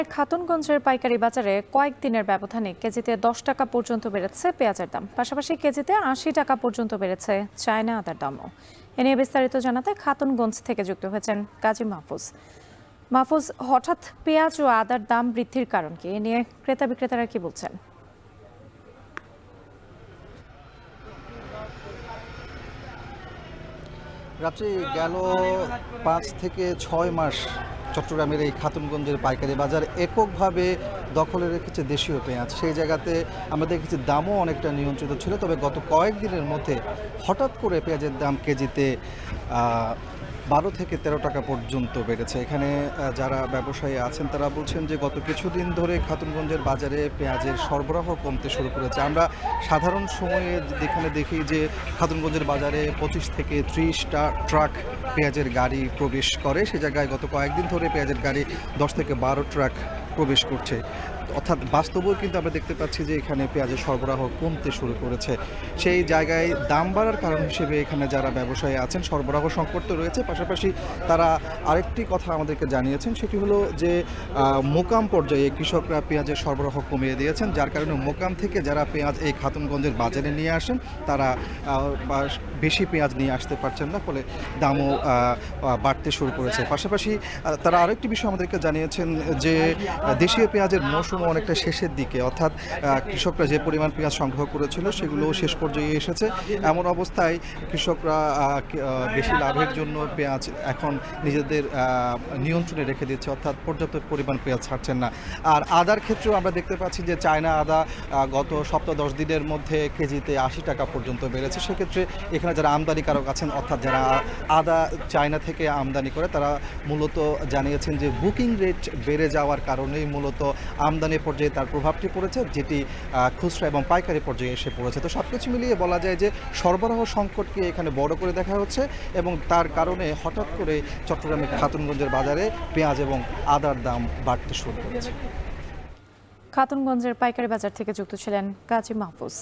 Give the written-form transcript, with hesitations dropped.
খাতুনগঞ্জের পাইকারি বাজারে কয়েকদিনের ব্যবধানে কেজিতে 10 টাকা পর্যন্ত বেড়েছে পেঁয়াজের দাম, পাশাপাশি কেজিতে 80 টাকা পর্যন্ত বেড়েছে চায়না আদার দামও। এ নিয়ে বিস্তারিত জানাতে খাতুনগঞ্জ থেকে যুক্ত হয়েছেন কাজী মাহফুজ। মাহফুজ, হঠাৎ পেঁয়াজ ও আদার দাম বৃদ্ধির কারণ কি? এ নিয়ে ক্রেতা বিক্রেতারা কি বলছেন? রাত্রি গেল ৫ থেকে ৬ মাস চট্টগ্রামের এই খাতুনগঞ্জের পাইকারি বাজার এককভাবে দখলে রেখেছে দেশীয় পেঁয়াজ। সেই জায়গাতে আমরা দেখেছি দামও অনেকটা নিয়ন্ত্রিত ছিল, তবে গত কয়েকদিনের মধ্যে হঠাৎ করে পেঁয়াজের দাম কেজিতে ১২ থেকে ১৩ টাকা পর্যন্ত বেড়েছে। এখানে যারা ব্যবসায়ী আছেন তারা বলছেন যে গত কিছুদিন ধরে খাতুনগঞ্জের বাজারে পেঁয়াজের সরবরাহ কমতে শুরু করেছে। আমরা সাধারণ সময়ে যেখানে দেখি যে খাতুনগঞ্জের বাজারে ২৫ থেকে ৩০টা ট্রাক পেঁয়াজের গাড়ি প্রবেশ করে, সে জায়গায় গত কয়েকদিন ধরে পেঁয়াজের গাড়ি ১০ থেকে ১২ ট্রাক প্রবেশ করছে। অর্থাৎ বাস্তবেও কিন্তু আমরা দেখতে পাচ্ছি যে এখানে পেঁয়াজের সরবরাহ কমতে শুরু করেছে। সেই জায়গায় দাম বাড়ার কারণ হিসেবে এখানে যারা ব্যবসায়ী আছেন সরবরাহ সংকট তো রয়েছে, পাশাপাশি তারা আরেকটি কথা আমাদেরকে জানিয়েছেন, সেটি হলো যে মোকাম পর্যায়ে কৃষকরা পেঁয়াজের সরবরাহ কমিয়ে দিয়েছেন, যার কারণে মোকাম থেকে যারা পেঁয়াজ এই খাতুনগঞ্জের বাজারে নিয়ে আসেন তারা বেশি পেঁয়াজ নিয়ে আসতে পারছেন না, ফলে দামও বাড়তে শুরু করেছে। পাশাপাশি তারা আরেকটি বিষয় আমাদেরকে জানিয়েছেন যে দেশীয় পেঁয়াজের মৌসুম অনেকটা শেষের দিকে, অর্থাৎ কৃষকরা যে পরিমাণ পেঁয়াজ সংগ্রহ করেছিল সেগুলো শেষ পর্যায়ে এসেছে। এমন অবস্থায় কৃষকরা বেশি লাভের জন্য পেঁয়াজ এখন নিজেদের নিয়ন্ত্রণে রেখে দিচ্ছে, অর্থাৎ পর্যাপ্ত পরিমাণ পেঁয়াজ ছাড়ছেন না। আর আদার ক্ষেত্রেও আমরা দেখতে পাচ্ছি যে চায়না আদা গত সপ্তাহ 10 দিনের মধ্যে কেজিতে 80 টাকা পর্যন্ত বেড়েছে। সেক্ষেত্রে এখানে যারা আমদানিকারক আছেন, অর্থাৎ যারা আদা চায়না থেকে আমদানি করে, তারা মূলত জানিয়েছেন যে বুকিং রেট বেড়ে যাওয়ার কারণেই মূলত আমদানি পর্যায়ে তার প্রভাবটি পড়েছে, যেটি খুচরা এবং পাইকারি পর্যায়ে এসে পড়েছে। তো সব কিছু মিলিয়ে বলা যায় যে সরবরাহ সংকটকে এখানে বড় করে দেখা হচ্ছে, এবং তার কারণে হঠাৎ করে চট্টগ্রামের খাতুনগঞ্জের বাজারে পেঁয়াজ এবং আদার দাম বাড়তে শুরু করেছে। খাতুনগঞ্জের পাইকারি বাজার থেকে যুক্ত ছিলেন কাজী মাহফুজ।